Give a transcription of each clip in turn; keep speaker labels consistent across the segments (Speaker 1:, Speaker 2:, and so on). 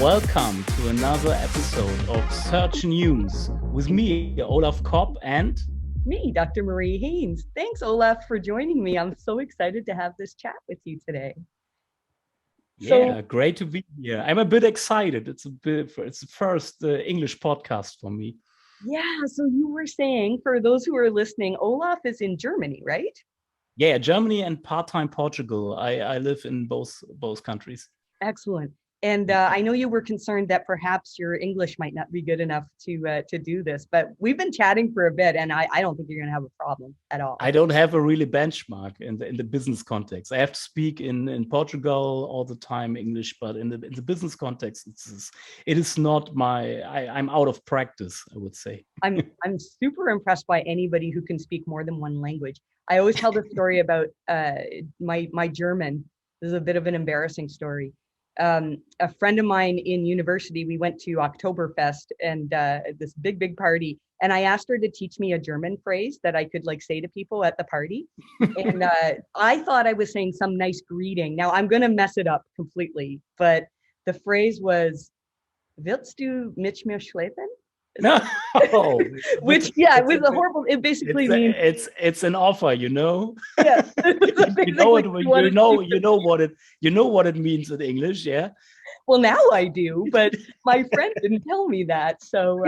Speaker 1: Welcome to another episode of Search News with me, Olaf Kopp, and
Speaker 2: me, Dr. Marie Haynes. Thanks, Olaf, for joining me. I'm so excited to have this chat with you today.
Speaker 1: Yeah, great to be here. I'm a bit excited. It's the first English podcast for me.
Speaker 2: Yeah, so you were saying, for those who are listening, Olaf is in Germany, right?
Speaker 1: Yeah, Germany and part-time Portugal. I live in both countries.
Speaker 2: Excellent. And I know you were concerned that perhaps your English might not be good enough to do this, but we've been chatting for a bit, and I don't think you're going to have a problem at all.
Speaker 1: I don't have a really benchmark in the business context. I have to speak in Portugal all the time English, but in the business context, it is not my. I'm out of practice, I would say.
Speaker 2: I'm super impressed by anybody who can speak more than one language. I always tell the story about my German. This is a bit of an embarrassing story. A friend of mine in university, we went to Oktoberfest and this big party, and I asked her to teach me a German phrase that I could say to people at the party. And I thought I was saying some nice greeting. Now I'm going to mess it up completely, but the phrase was, "Willst du mit mir schläfen?"
Speaker 1: No,
Speaker 2: which it was a horrible. It basically means
Speaker 1: it's an offer, you know.
Speaker 2: Yeah,
Speaker 1: you know what it means in English, yeah.
Speaker 2: Well, now I do, but my friend didn't tell me that, so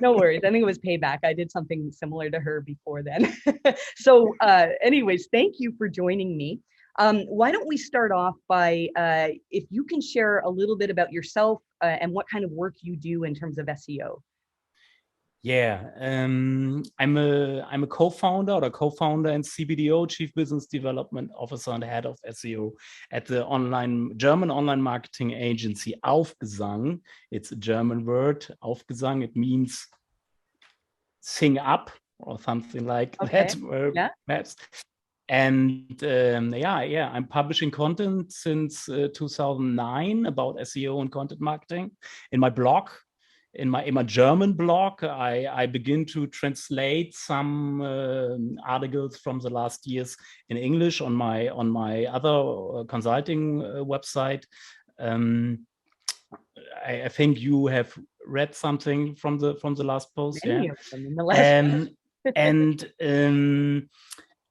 Speaker 2: no worries. I think it was payback. I did something similar to her before then. So, anyways, thank you for joining me. Why don't we start off by if you can share a little bit about yourself and what kind of work you do in terms of SEO.
Speaker 1: Yeah, I'm a co-founder and CBDO, Chief Business Development Officer and head of SEO at the German online marketing agency Aufgesang. It's a German word. Aufgesang, it means sing up or something like that. Yeah. And I'm publishing content since 2009 about SEO and content marketing in my blog. In my German blog, I begin to translate some articles from the last years in English on my other consulting website. I think you have read something from the last post.
Speaker 2: Many of them in the last
Speaker 1: and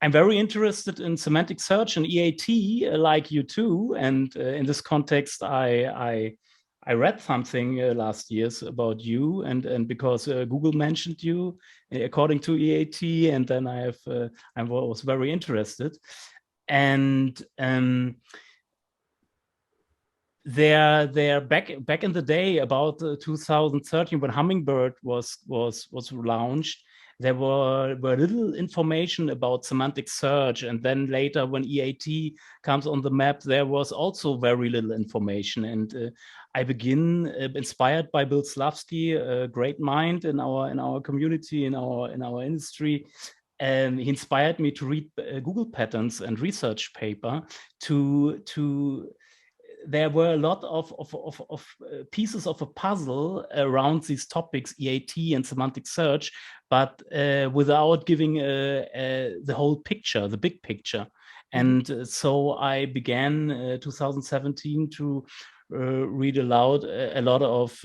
Speaker 1: I'm very interested in semantic search and EAT, like you too. And in this context, I read something last year about you, and because Google mentioned you according to EAT, and then I was very interested, and they're back in the day about 2013 when Hummingbird was launched. There were little information about semantic search, and then later when EAT comes on the map, there was also very little information. And I begin, inspired by Bill Slavsky, a great mind in our community, in our industry. And he inspired me to read Google patterns and research paper there were a lot of pieces of a puzzle around these topics, EAT and semantic search, but without giving the whole picture, the big picture. And so I began 2017 to read aloud a lot of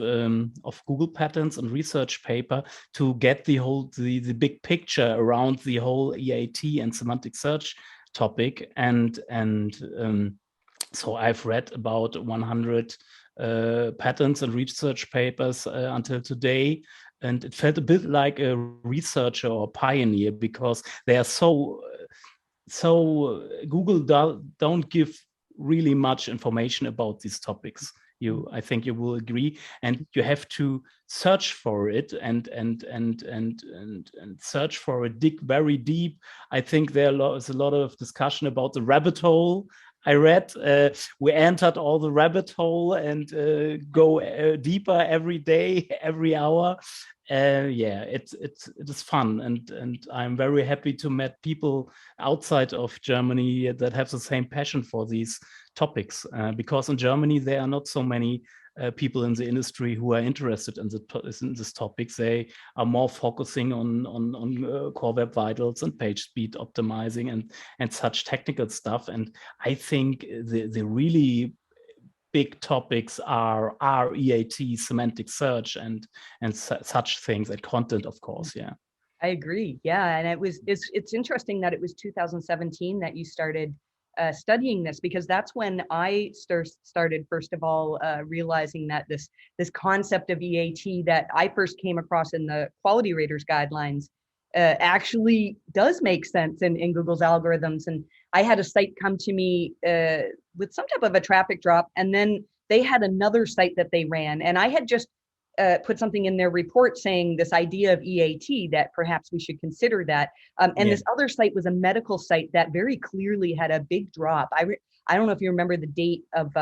Speaker 1: Google patterns and research paper to get the big picture around the whole EAT and semantic search topic. So I've read about 100 patents and research papers until today, and it felt a bit like a researcher or pioneer because they are so Google don't give really much information about these topics. I think you will agree, and you have to search for it and search for it, dig very deep. I think is a lot of discussion about the rabbit hole. I read we entered all the rabbit hole and go deeper every day, every hour. It is fun, and I'm very happy to meet people outside of Germany that have the same passion for these topics. Because in Germany there are not so many people in the industry who are interested in these topics. They are more focusing on core web vitals and page speed optimizing and such technical stuff. And I think the really big topics are EAT, semantic search, and such things, and content, of course. Yeah.
Speaker 2: I agree. Yeah, and it's interesting that it was 2017 that you started studying this, because that's when I started first of all realizing that this concept of EAT that I first came across in the quality raters guidelines actually does make sense in Google's algorithms. And I had a site come to me with some type of a traffic drop, and then they had another site that they ran, and I had just put something in their report saying this idea of EAT, that perhaps we should consider that. And this other site was a medical site that very clearly had a big drop. I don't know if you remember the date of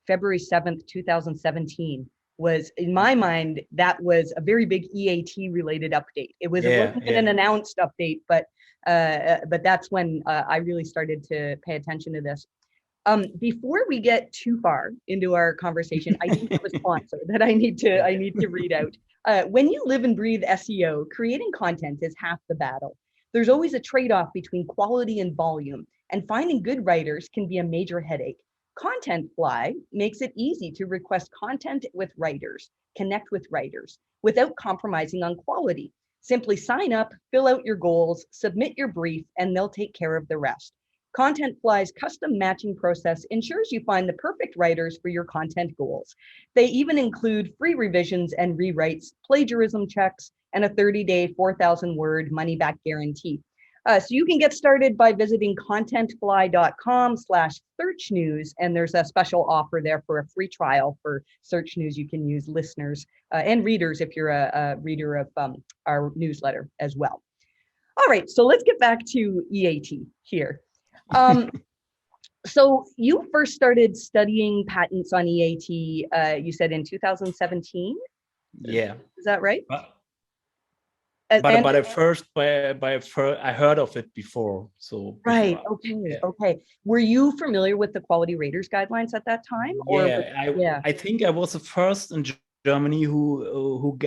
Speaker 2: February 7th, 2017 was, in my mind, that was a very big EAT related update. It wasn't an announced update, but that's when I really started to pay attention to this. Before we get too far into our conversation, I do have a sponsor that I need to read out. When you live and breathe SEO, creating content is half the battle. There's always a trade-off between quality and volume, and finding good writers can be a major headache. Contentfly makes it easy to request content with writers, connect with writers, without compromising on quality. Simply sign up, fill out your goals, submit your brief, and they'll take care of the rest. Contentfly's custom matching process ensures you find the perfect writers for your content goals. They even include free revisions and rewrites, plagiarism checks, and a 30-day, 4,000-word money-back guarantee. So you can get started by visiting contentfly.com/search news, and there's a special offer there for a free trial for search news. You can use, listeners and readers if you're a reader of our newsletter as well. All right, so let's get back to EAT here. So you first started studying patents on EAT, you said in 2017?
Speaker 1: Yeah.
Speaker 2: Is that right?
Speaker 1: But at first, I heard of it before. So
Speaker 2: right. Okay. Were you familiar with the quality raters guidelines at that time?
Speaker 1: I think I was the first in Germany who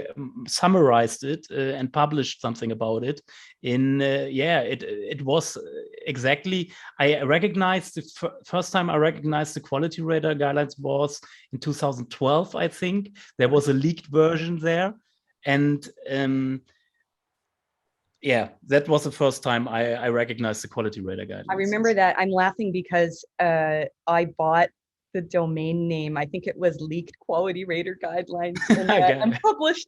Speaker 1: summarized it and published something about it. It was exactly, I recognized the first time I recognized the quality rater guidelines was in 2012. I think there was a leaked version there, and that was the first time I recognized the quality rater guidelines.
Speaker 2: I remember that. I'm laughing because I bought the domain name. I think it was Leaked Quality Rater Guidelines, and published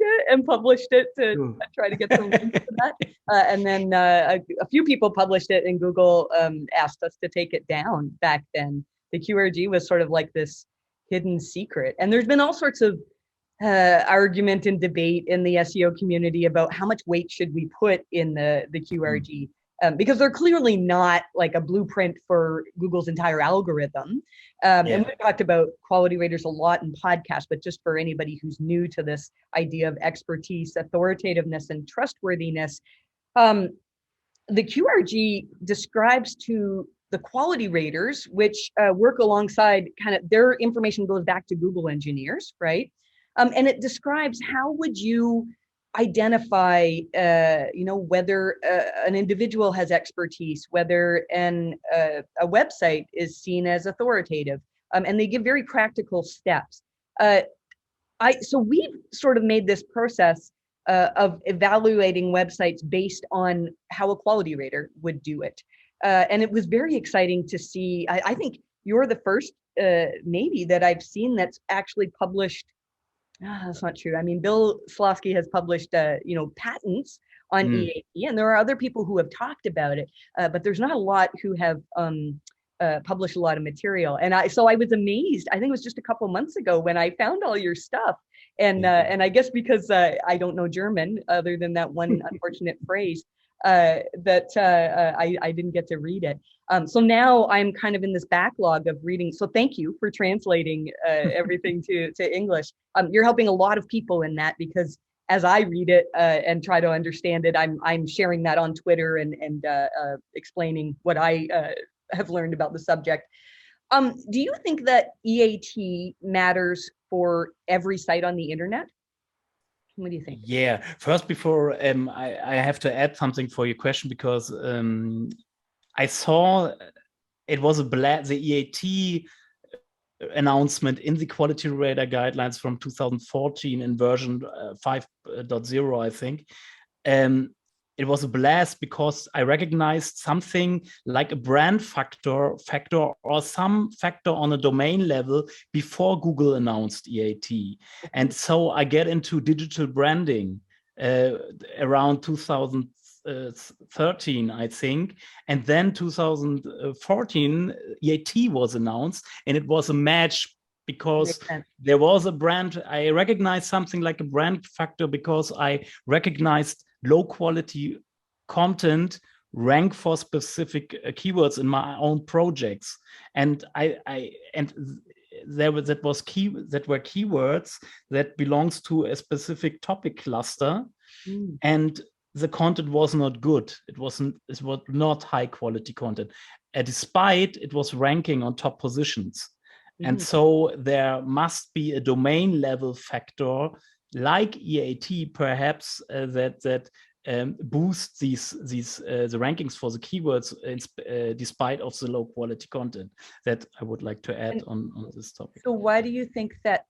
Speaker 2: it to try to get some links to that. And then a few people published it, and Google asked us to take it down back then. The QRG was sort of like this hidden secret. And there's been all sorts of argument and debate in the SEO community about how much weight should we put in the QRG. Because they're clearly not like a blueprint for Google's entire algorithm. And we've talked about quality raters a lot in podcasts, but just for anybody who's new to this idea of expertise, authoritativeness, and trustworthiness, the QRG describes to the quality raters, which work alongside, kind of their information goes back to Google engineers, right? And it describes how would you identify, whether an individual has expertise, whether a website is seen as authoritative, and they give very practical steps. So we've sort of made this process of evaluating websites based on how a quality rater would do it, and it was very exciting to see. I think you're the first, maybe, that I've seen that's actually published. That's not true. I mean, Bill Slawski has published, patents on EAT, and there are other people who have talked about it, but there's not a lot who have published a lot of material. And I was amazed. I think it was just a couple months ago when I found all your stuff, and I guess because I don't know German other than that one unfortunate phrase, that I didn't get to read it. So now I'm kind of in this backlog of reading. So thank you for translating everything to English. You're helping a lot of people in that, because as I read it and try to understand it, I'm sharing that on Twitter and explaining what I have learned about the subject. Do you think that EAT matters for every site on the internet? What do you think?
Speaker 1: Yeah, first, before I have to add something for your question, because I saw it was the EAT announcement in the quality radar guidelines from 2014 in version 5.0, I think. It was a blast because I recognized something like a brand factor or some factor on a domain level before Google announced EAT. And so I get into digital branding around 2013, I think. And then 2014, EAT was announced, and it was a match because there was a brand. I recognized something like a brand factor because I recognized low quality content rank for specific keywords in my own projects, and that were keywords that belongs to a specific topic cluster, and the content was not good. It was not high quality content, despite it was ranking on top positions. And so there must be a domain level factor like EAT, perhaps, that boost the rankings for the keywords despite of the low quality content. That I would like to add on this topic.
Speaker 2: So why do you think that?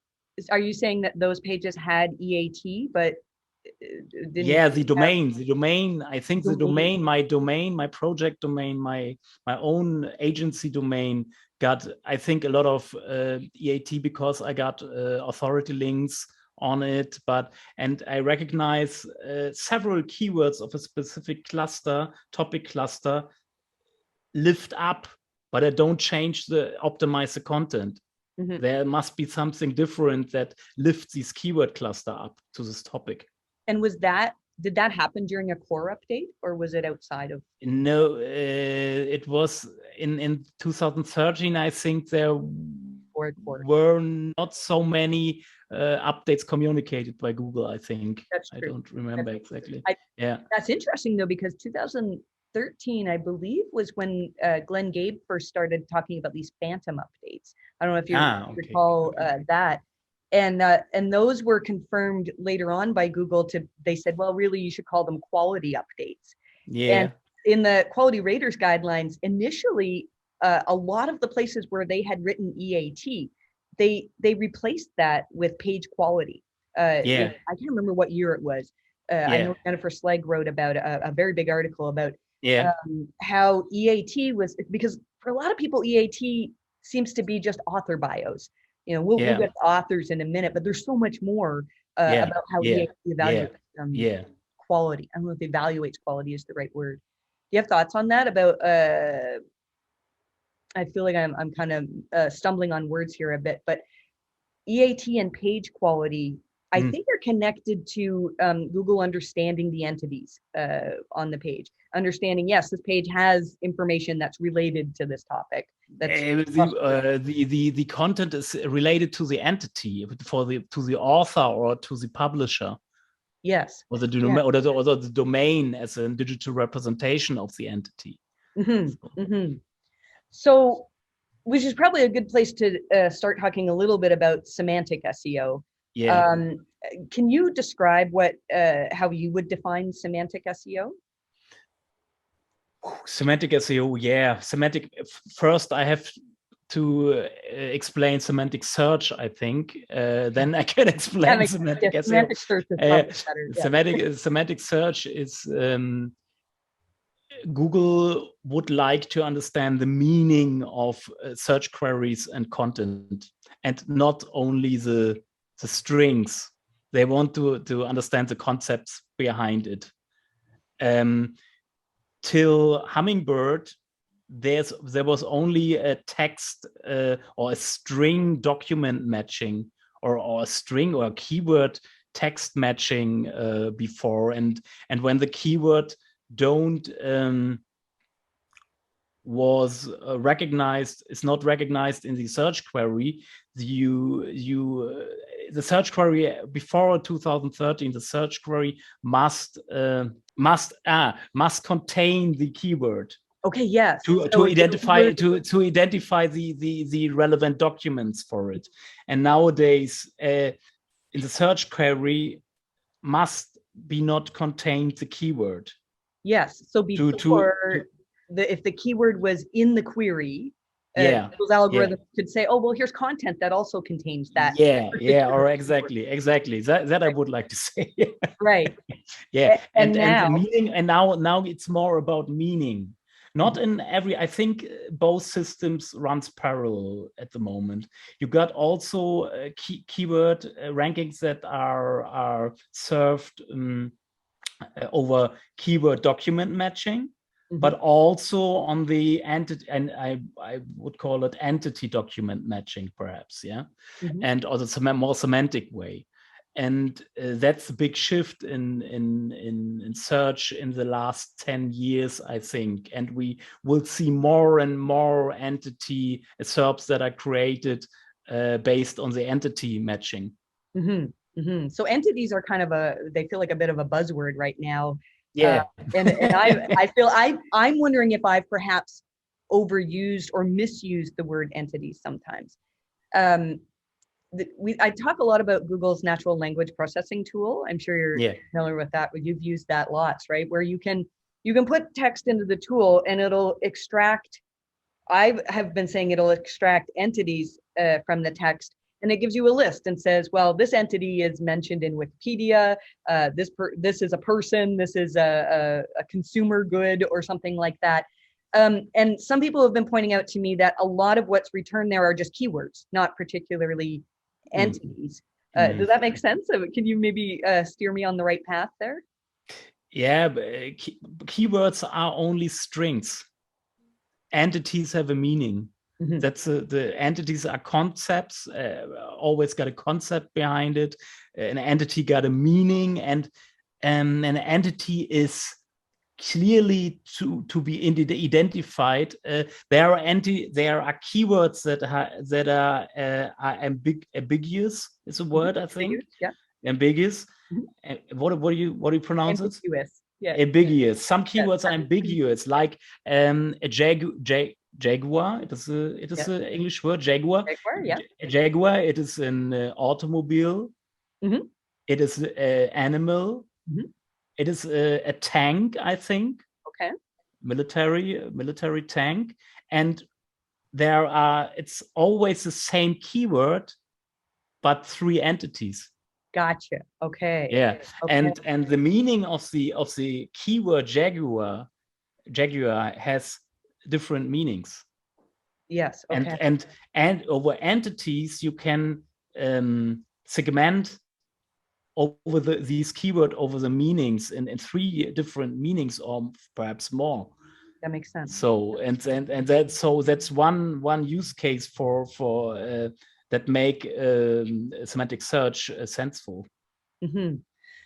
Speaker 2: Are you saying that those pages had EAT, but didn't
Speaker 1: the domain, I think the domain, my project domain, my own agency domain got, I think, a lot of EAT because I got authority links on it, and I recognize several keywords of a specific topic cluster lift up, but I don't optimize the content. There must be something different that lifts this keyword cluster up to this topic.
Speaker 2: And did that happen during a core update, or was it outside of?
Speaker 1: No, it was in 2013. I think there were not so many updates communicated by Google, I think.
Speaker 2: That's true.
Speaker 1: I don't remember exactly.
Speaker 2: That's interesting, though, because 2013, I believe, was when Glenn Gabe first started talking about these phantom updates. I don't know if you recall that. And those were confirmed later on by Google. They said, well, really, you should call them quality updates. And in the quality raters guidelines, initially, a lot of the places where they had written EAT, they replaced that with page quality. I can't remember what year it was. I know Jennifer Slegg wrote about a very big article about how EAT was, because for a lot of people, EAT seems to be just author bios. We'll get authors in a minute, but there's so much more about how EAT evaluates quality. I don't know if evaluates quality is the right word. Do you have thoughts on that? About I feel like I'm kind of stumbling on words here a bit, but EAT and page quality, I think, are connected to Google understanding the entities on the page. Understanding, yes, this page has information that's related to this topic.
Speaker 1: The content is related to the entity, to the author or to the publisher.
Speaker 2: Yes.
Speaker 1: Or the domain as a digital representation of the entity.
Speaker 2: So, which is probably a good place to start talking a little bit about semantic SEO. Can you describe how you would define semantic SEO?
Speaker 1: Semantic SEO, semantic. First, I have to explain semantic search, I think. Then I can explain semantic SEO.
Speaker 2: Semantic search is better.
Speaker 1: Semantic search is Google would like to understand the meaning of search queries and content, and not only the strings. They want to understand the concepts behind it. Till Hummingbird, there was only a text or a string document matching, or a string or a keyword text matching before, and when the keyword was is not recognized in the search query, the search query before 2013, the search query must contain the keyword.
Speaker 2: Okay. Yes.
Speaker 1: To identify the relevant documents for it. And nowadays, in the search query, must be not contain the keyword.
Speaker 2: Yes. So before, if the keyword was in the query,
Speaker 1: Yeah.
Speaker 2: Those algorithms could say, oh, well, here's content that also contains that.
Speaker 1: Yeah, or exactly. That I would like to say.
Speaker 2: Right.
Speaker 1: Yeah,
Speaker 2: And
Speaker 1: and
Speaker 2: now,
Speaker 1: meaning, and now it's more about meaning. Not in every, I think both systems runs parallel at the moment. You got also keyword rankings that are served over keyword document matching, but also on the entity, and I would call it entity document matching, perhaps, yeah, and also some more semantic way. And that's a big shift in search in the last 10 years, I think. And we will see more and more entity SERPs that are created based on the entity matching.
Speaker 2: So entities are kind of they feel like a bit of a buzzword right now.
Speaker 1: Yeah.
Speaker 2: And I feel I'm wondering if I've perhaps overused or misused the word entities sometimes. I talk a lot about Google's natural language processing tool. I'm sure you're familiar with that. You've used that lots, right? Where you can put text into the tool and it'll extract. I have been saying it'll extract entities from the text, and it gives you a list and says, well, this entity is mentioned in Wikipedia. This is a person. This is a consumer good or something like that. And some people have been pointing out to me that a lot of what's returned there are just keywords, not particularly entities. Does that make sense? Can you maybe steer me on the right path there?
Speaker 1: Yeah, keywords are only strings. Entities have a meaning. That's the entities are concepts. Always got a concept behind it. An entity got a meaning, and an entity is clearly to be identified. There are keywords that are ambiguous. Is a word, I think.
Speaker 2: Yeah.
Speaker 1: Ambiguous. What do you pronounce
Speaker 2: ambiguous.
Speaker 1: it?
Speaker 2: Yeah.
Speaker 1: Ambiguous. Some keywords are ambiguous, like a jaguar. It is an English word. Jaguar. A jaguar. It is an automobile. It is an animal. It is a tank, I think.
Speaker 2: Okay.
Speaker 1: Military tank. And it's always the same keyword, but 3 entities.
Speaker 2: Gotcha. Okay.
Speaker 1: Yeah. Okay. And the meaning of the keyword jaguar has different meanings.
Speaker 2: Yes. Okay.
Speaker 1: And over entities you can segment over these keyword over the meanings in 3 different meanings, or perhaps more.
Speaker 2: That makes sense.
Speaker 1: So that's one use case for that make semantic search senseful.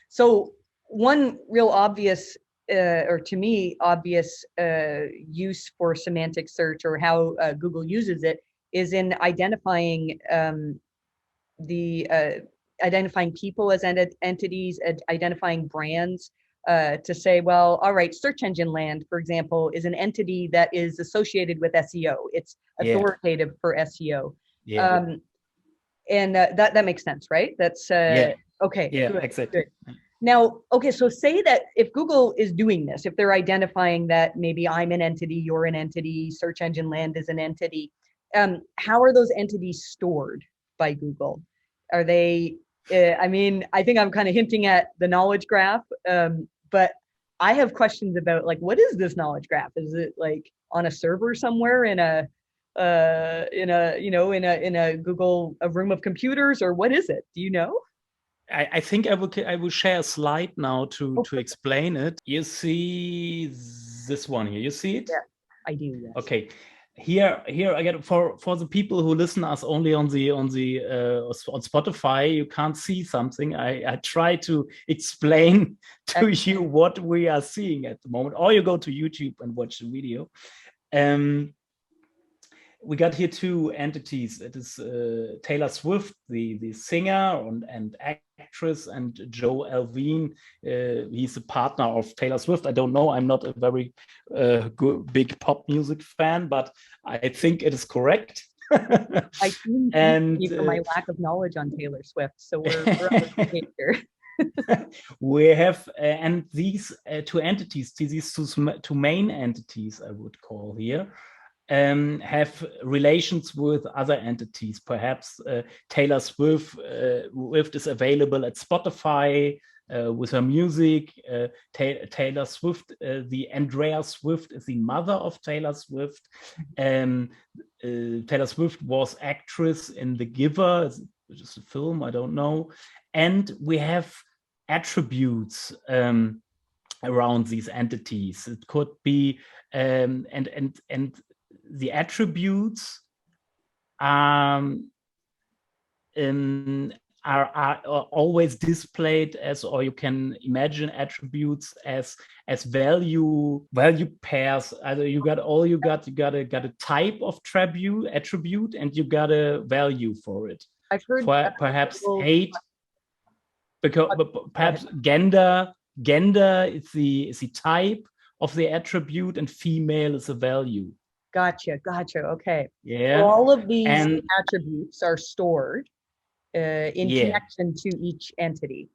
Speaker 2: So one real obvious, or to me obvious, use for semantic search, or how Google uses it, is in identifying identifying people as entities, identifying brands. To say, well, all right, search engine land, for example, is an entity that is associated with SEO. It's authoritative for SEO. And that makes sense, right? That's okay.
Speaker 1: Yeah,
Speaker 2: good,
Speaker 1: exactly.
Speaker 2: Good. Now, okay, so say that if Google is doing this, if they're identifying that maybe I'm an entity, you're an entity, search engine land is an entity, how are those entities stored by Google? Are they, I mean, I think I'm kind of hinting at the knowledge graph, but I have questions about, like, what is this knowledge graph? Is it like on a server somewhere in a Google, a room of computers, or what is it? Do you know?
Speaker 1: I think I will share a slide now to explain it. You see this one here. You see it?
Speaker 2: Yeah, I do. Yes.
Speaker 1: Okay. Here again, for the people who listen us only on Spotify, you can't see something. I try to explain to you what we are seeing at the moment, or you go to YouTube and watch the video. We got here 2 entities. It is Taylor Swift, the singer and actress, and Joe Alwyn. He's a partner of Taylor Swift. I don't know. I'm not a very big pop music fan, but I think it is correct.
Speaker 2: I can for my lack of knowledge on Taylor Swift. So we're on the same page here.
Speaker 1: We have and these 2 entities, these 2 main entities, I would call here, have relations with other entities. Perhaps Taylor Swift is available at Spotify with her music. Taylor Swift, the Andrea Swift is the mother of Taylor Swift. Taylor Swift was actress in The Giver, which is a film, I don't know. And we have attributes around these entities. It could be and the attributes are always displayed as, or you can imagine attributes as value pairs. Either you got a type of attribute, and you got a value for it.
Speaker 2: I've heard
Speaker 1: perhaps hate, because perhaps gender is the type of the attribute, and female is a value.
Speaker 2: Gotcha. Okay.
Speaker 1: Yeah.
Speaker 2: So all of these attributes are stored in connection to each entity.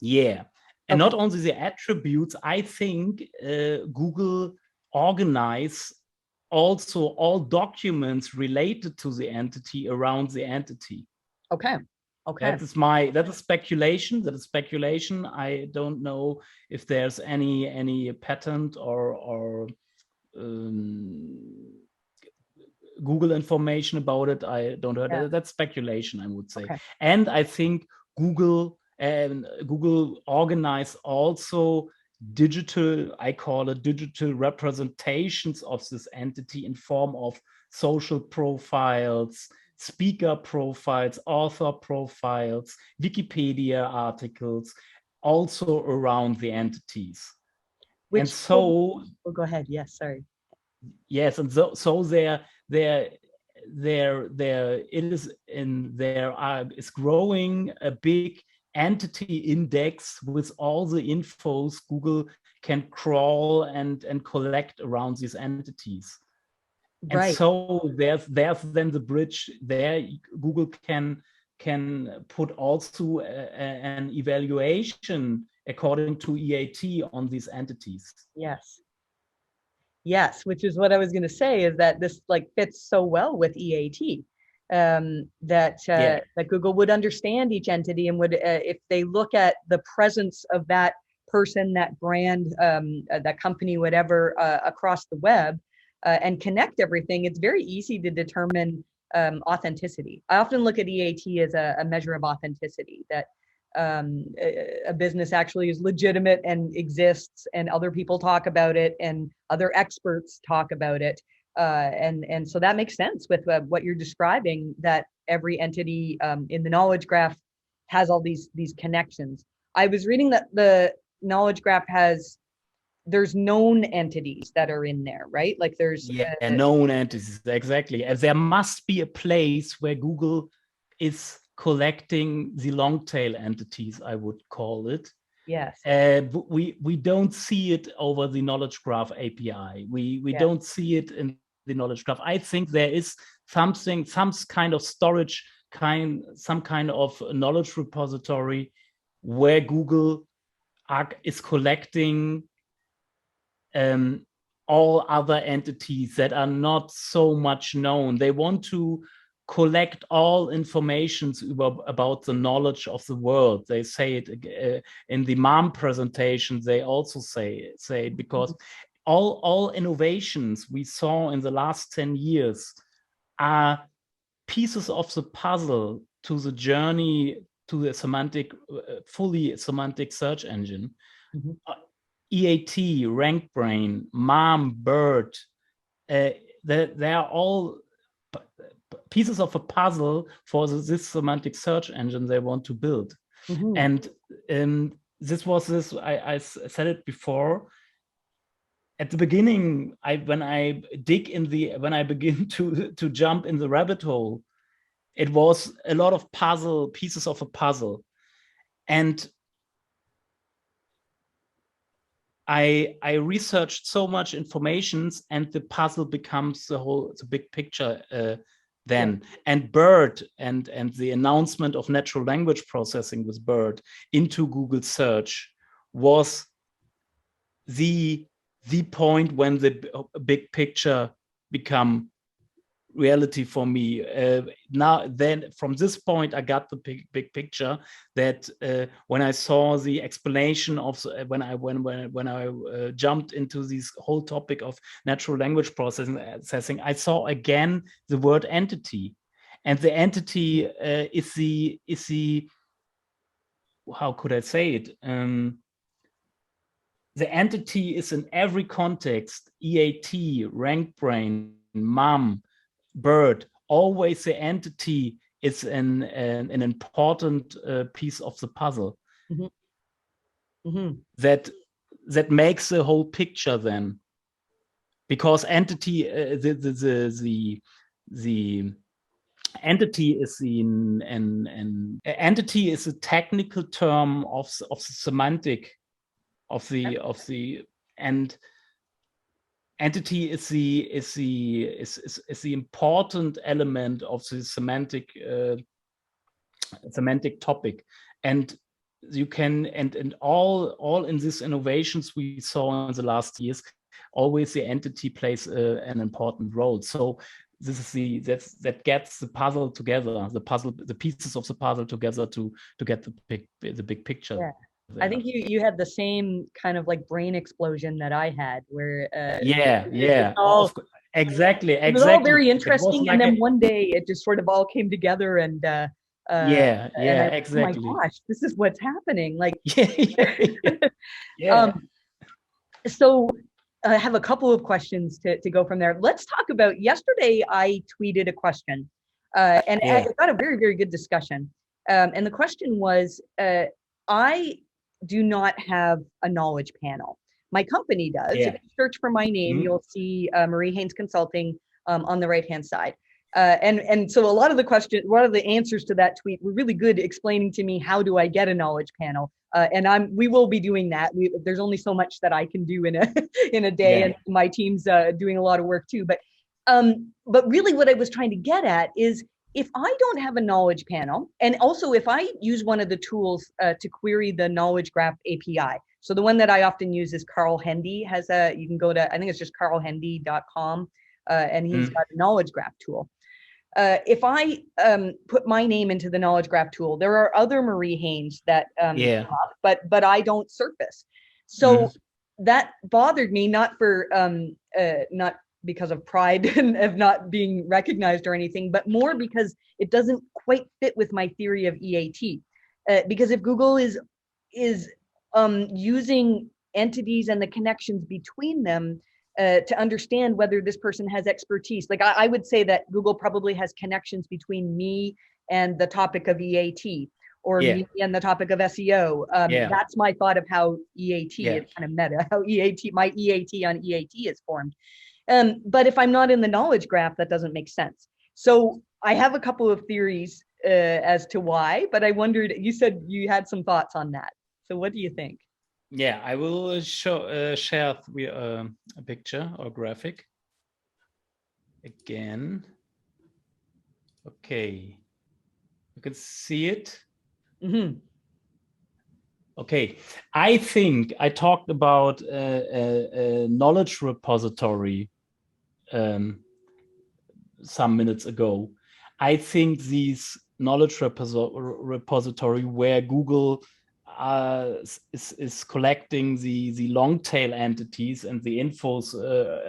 Speaker 1: Yeah. And not only the attributes, I think Google organize also all documents related to the entity around the entity.
Speaker 2: Okay.
Speaker 1: That is speculation. I don't know if there's any patent or Google information about it. I don't know. Yeah. That's speculation, I would say. Okay. And I think Google organize also digital, I call it digital representations of this entity in form of social profiles, speaker profiles, author profiles, Wikipedia articles, also around the entities.
Speaker 2: Which,
Speaker 1: and so,
Speaker 2: go ahead. Yes, sorry.
Speaker 1: Yes, and so there is growing a big entity index with all the infos Google can crawl and collect around these entities. Right. And so there's then the bridge there. Google can put also an evaluation according to EAT on these entities.
Speaker 2: Yes, which is what I was going to say, is that this fits so well with EAT, that Google would understand each entity and would, if they look at the presence of that person, that brand, that company, whatever, across the web, and connect everything, it's very easy to determine authenticity. I often look at EAT as a measure of authenticity, that a business actually is legitimate and exists, and other people talk about it, and other experts talk about it, and so that makes sense with what you're describing, that every entity in the knowledge graph has all these connections. I was reading that the knowledge graph there's known entities that are in there, right? Like there's
Speaker 1: known entities, exactly. And there must be a place where Google is collecting the long tail entities, I would call it.
Speaker 2: Yes.
Speaker 1: We don't see it over the knowledge graph API. We don't see it in the knowledge graph. I think there is some kind of storage, some kind of knowledge repository where Google is collecting all other entities that are not so much known. They want to collect all information about the knowledge of the world. They say it in the MAM presentation. They also say because all innovations we saw in the last 10 years are pieces of the puzzle to the journey to the fully semantic search engine. Mm-hmm. EAT, RankBrain, MAM, BERT, they are all pieces of a puzzle for this semantic search engine they want to build. Mm-hmm. And I said it before. At the beginning, when I begin to jump in the rabbit hole, it was a lot of pieces of a puzzle. And I researched so much information, and the puzzle becomes the big picture then. Yeah. And BERT and the announcement of natural language processing with BERT into Google search was the point when the big picture become reality for me. Now, then, from this point, I got the big picture that when I saw the explanation of when I jumped into this whole topic of natural language processing, I saw again the word entity, and the entity is the how could I say it? The entity is in every context: EAT, rank brain, mom, bird. Always the entity is an important piece of the puzzle. That makes the whole picture then, because entity the entity is an entity is a technical term of the semantic of the and entity is the important element of the semantic topic. And you can and all in these innovations we saw in the last years, always the entity plays an important role. So this is that gets the puzzle together, the pieces of the puzzle together to get the big picture.
Speaker 2: Yeah. I think you had the same kind of like brain explosion that I had, where
Speaker 1: exactly.
Speaker 2: It was all very interesting, like, and then one day it just sort of all came together, and exactly. Oh my gosh, this is what's happening. Like, so I have a couple of questions to go from there. Let's talk about yesterday. I tweeted a question, and I got a very, very good discussion. And the question was, I do not have a knowledge panel. My company does. If you search for my name, you'll see Marie Haynes Consulting on the right-hand side. And so a lot of the answers to that tweet were really good, explaining to me how do I get a knowledge panel. And we will be doing that. There's only so much that I can do in a day, and my team's doing a lot of work too. But really, what I was trying to get at is, if I don't have a knowledge panel, and also if I use one of the tools to query the knowledge graph API, so the one that I often use is Carl Hendy you can go to, I think it's just carlhendy.com, and he's got a knowledge graph tool. If I put my name into the knowledge graph tool, there are other Marie Haynes that come up, but I don't surface. So that bothered me, not because of pride and of not being recognized or anything, but more because it doesn't quite fit with my theory of EAT. Because if Google is using entities and the connections between them to understand whether this person has expertise, like I would say that Google probably has connections between me and the topic of EAT, or me and the topic of SEO. That's my thought of how EAT, it's kind of meta, how my EAT on EAT is formed. But if I'm not in the knowledge graph, that doesn't make sense. So I have a couple of theories as to why, but I wondered, you said you had some thoughts on that. So what do you think?
Speaker 1: Yeah, I will share a picture or graphic again. Okay, you can see it. Okay, I think I talked about a knowledge repository some minutes ago. I think these knowledge repository where Google is collecting the long tail entities and the infos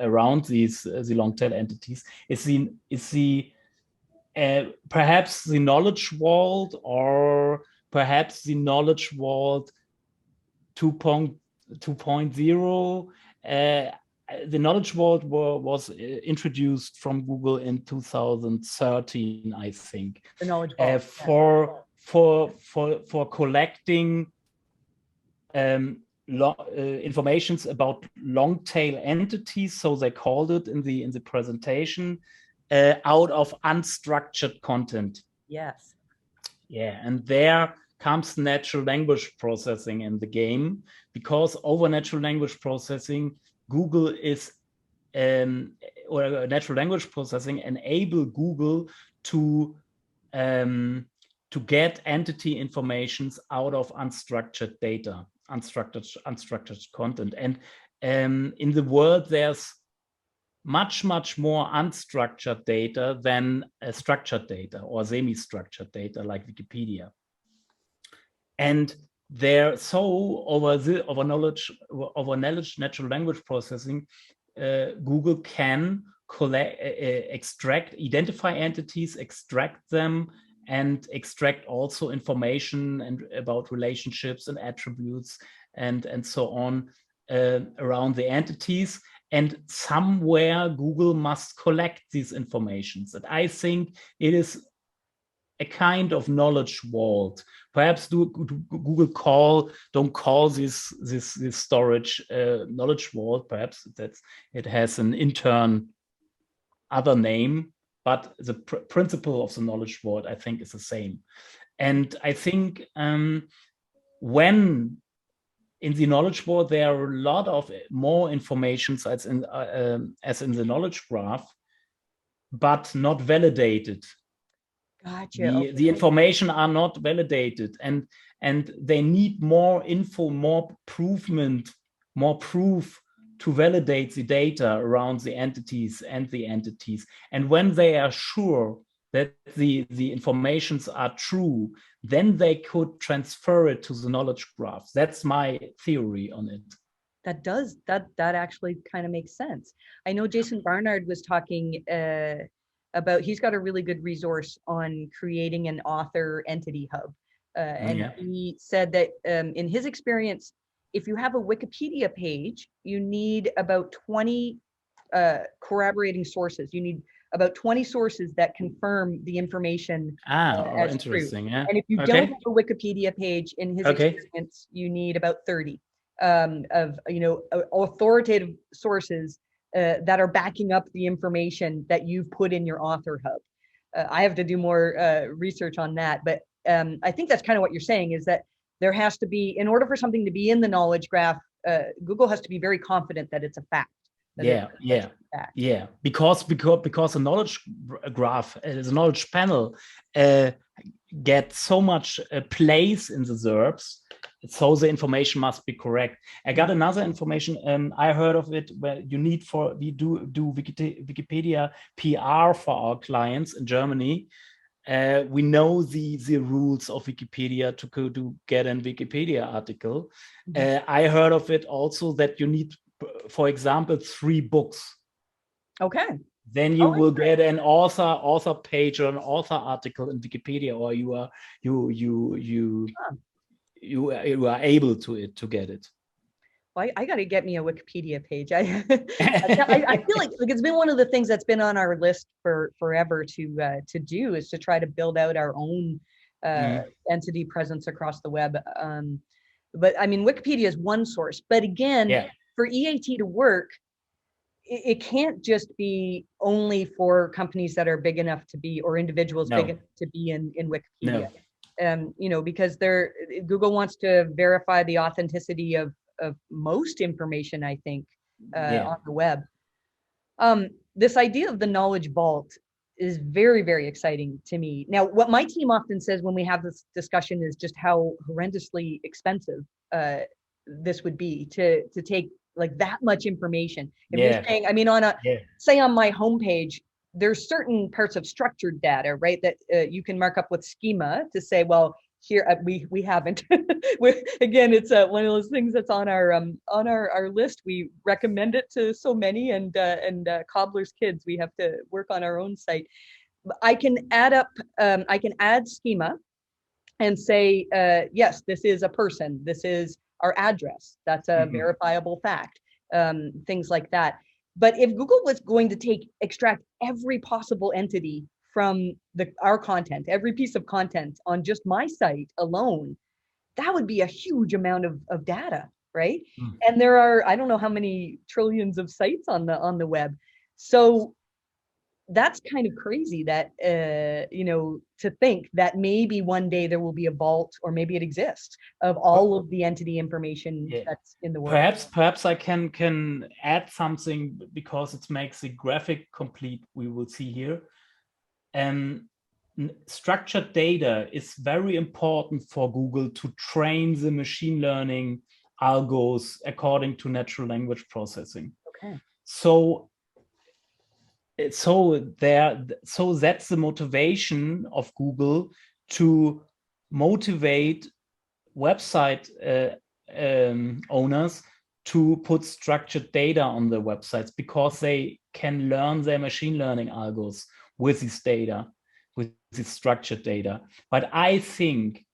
Speaker 1: around these the long tail entities is the perhaps the knowledge vault, or perhaps the knowledge vault 2.0. The knowledge vault was introduced from Google in 2013, I think.
Speaker 2: The knowledge vault
Speaker 1: for collecting informations about long tail entities, so they called it in the presentation, out of unstructured content.
Speaker 2: Yes.
Speaker 1: Yeah, and there comes natural language processing in the game, because over natural language processing, Google is or natural language processing enable Google to get entity informations out of unstructured data, unstructured content. And in the world, there's much more unstructured data than structured data or semi-structured data like Wikipedia. And there, so over knowledge natural language processing, Google can identify entities, extract them, and extract also information and about relationships and attributes and so on around the entities. And somewhere Google must collect these informations. And I think it is a kind of knowledge vault. Perhaps Google don't call this storage knowledge vault. Perhaps it has an intern other name, but the principle of the knowledge vault, I think, is the same. And I think when in the knowledge vault there are a lot of more information as in the knowledge graph, but not validated.
Speaker 2: Gotcha.
Speaker 1: The information are not validated, and they need more info, more proof to validate the data around the entities. And when they are sure that the informations are true, then they could transfer it to the knowledge graph. That's my theory on it.
Speaker 2: That actually kind of makes sense. I know Jason Barnard was talking about, he's got a really good resource on creating an author entity hub. And he said that in his experience, if you have a Wikipedia page, you need about 20 corroborating sources. You need about 20 sources that confirm the information as
Speaker 1: interesting.
Speaker 2: true.
Speaker 1: Yeah.
Speaker 2: And if you don't have a Wikipedia page, in his experience, you need about 30 of authoritative sources that are backing up the information that you've put in your author hub. I have to do more research on that, but I think that's kind of what you're saying, is that there has to be, in order for something to be in the knowledge graph, Google has to be very confident that it's a fact.
Speaker 1: Because the knowledge graph, the knowledge panel gets so much place in the SERPs, so the information must be correct. I got another information. I heard of it where we do Wikipedia PR for our clients in Germany. We know the rules of Wikipedia to get a Wikipedia article. I heard of it also that you need, for example, 3 books.
Speaker 2: Okay.
Speaker 1: Then you will get an author page or an author article in Wikipedia, or you are able to get it.
Speaker 2: Well, I got to get me a Wikipedia page. I feel like it's been one of the things that's been on our list for forever to do, is to try to build out our own entity presence across the web. But I mean, Wikipedia is one source. But again, for EAT to work, it can't just be only for companies that are big enough to be, or individuals big enough to be in Wikipedia. Because Google wants to verify the authenticity of most information, I think, on the web. This idea of the knowledge vault is very, very exciting to me. Now, what my team often says when we have this discussion is just how horrendously expensive this would be to take like that much information. If you're saying, I mean, say on my homepage, there's certain parts of structured data, right, that you can mark up with schema to say, well, here we haven't. Again, it's one of those things that's on our list. We recommend it to so many, and cobbler's kids. We have to work on our own site. I can add schema, and say, yes, this is a person. This is our address. That's a verifiable fact. Things like that. But if Google was going to extract every possible entity from our content, every piece of content on just my site alone, that would be a huge amount of data, right? And there are, I don't know how many trillions of sites on the web. So that's kind of crazy that, to think that maybe one day there will be a vault, or maybe it exists, of all of the entity information that's in the world.
Speaker 1: Perhaps I can add something, because it makes the graphic complete. We will see here. Structured data is very important for Google to train the machine learning algos according to natural language processing.
Speaker 2: Okay.
Speaker 1: So so that's the motivation of Google to motivate website owners to put structured data on their websites, because they can learn their machine learning algos with this data, with this structured data. But I think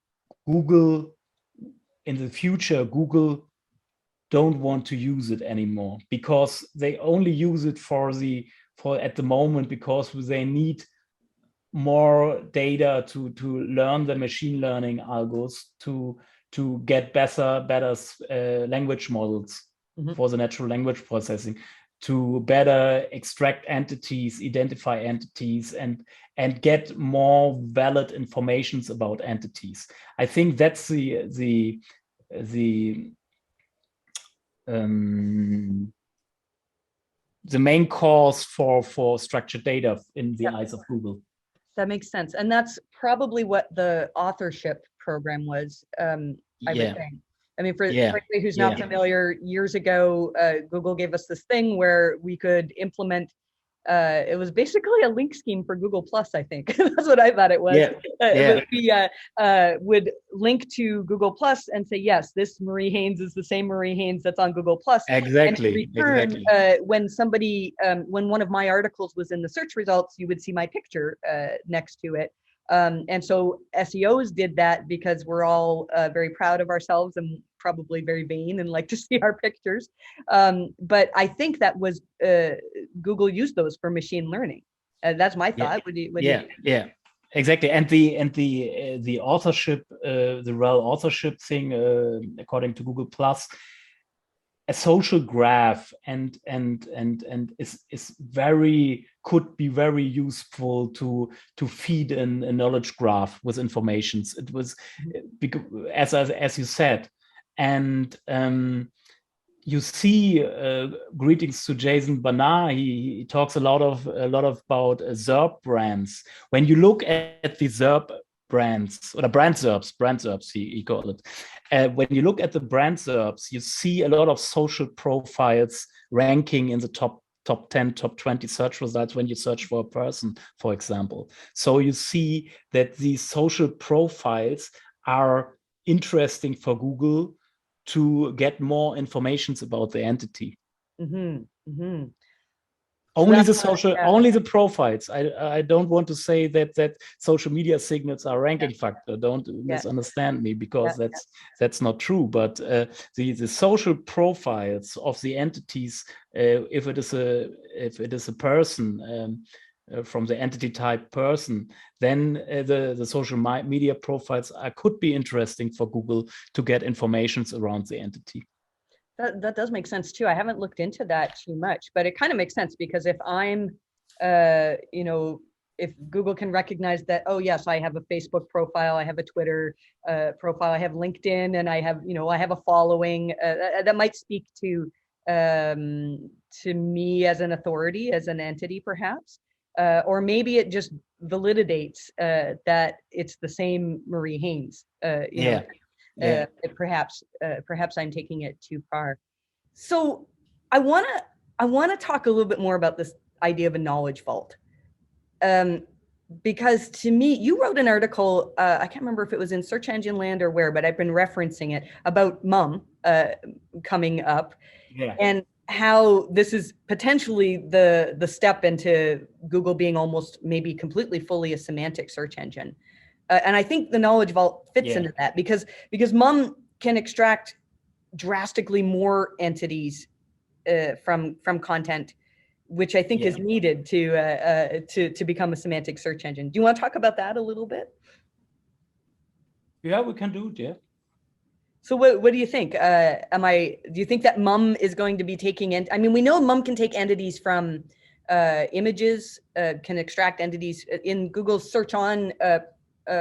Speaker 1: Google, in the future, Google don't want to use it anymore, because they only use it for at the moment, because they need more data to learn the machine learning algos to get better language models for the natural language processing, to better extract entities, identify entities, and get more valid informations about entities. I think that's the main cause for structured data in the eyes of Google.
Speaker 2: That makes sense. And that's probably what the authorship program was, I would think. I mean, for anybody who's not familiar, years ago, Google gave us this thing where we could implement, it was basically a link scheme for Google Plus, I think. That's what I thought it was. We would link to Google Plus and say, yes, this Marie Haynes is the same Marie Haynes that's on Google Plus.
Speaker 1: Exactly.
Speaker 2: And in return, when somebody, when one of my articles was in the search results, you would see my picture next to it. And so SEOs did that because we're all very proud of ourselves and probably very vain and like to see our pictures. But I think that was Google used those for machine learning. That's my thought.
Speaker 1: Exactly. And the authorship, the rel authorship thing, according to Google Plus, a social graph and is could be very useful to feed a knowledge graph with informations. It was, as you said, and you see, greetings to Jason Bernard. He talks a lot about SERP brands. When you look at the SERP brands, or the brand SERPs, he called it. When you look at the brand SERPs, you see a lot of social profiles ranking in the top 10, top 20 search results when you search for a person, for example. So you see that these social profiles are interesting for Google to get more information about the entity. Only the profiles. I don't want to say that social media signals are ranking factor. Don't misunderstand me, because that's not true. But the social profiles of the entities, if it is a person, from the entity type person, then the social media profiles could be interesting for Google to get information around the entity.
Speaker 2: That does make sense too. I haven't looked into that too much, but it kind of makes sense, because if I'm, if Google can recognize that, oh yes, I have a Facebook profile, I have a Twitter profile, I have LinkedIn, and I have a following, that might speak to me as an authority, as an entity, perhaps. Or maybe it just validates that it's the same Marie Haynes. Perhaps I'm taking it too far. So I want to talk a little bit more about this idea of a knowledge vault, because to me, you wrote an article. I can't remember if it was in Search Engine Land or where, but I've been referencing it, about MUM coming up, and how this is potentially the step into Google being almost maybe completely fully a semantic search engine. And I think the knowledge vault fits into that, because MUM can extract drastically more entities from content, which I think is needed to become a semantic search engine. Do you want to talk about that a little bit?
Speaker 1: Yeah, we can do it. Yeah.
Speaker 2: So what do you think? Do you think that MUM is going to be taking in? I mean, we know MUM can take entities from images, can extract entities. In Google's Search On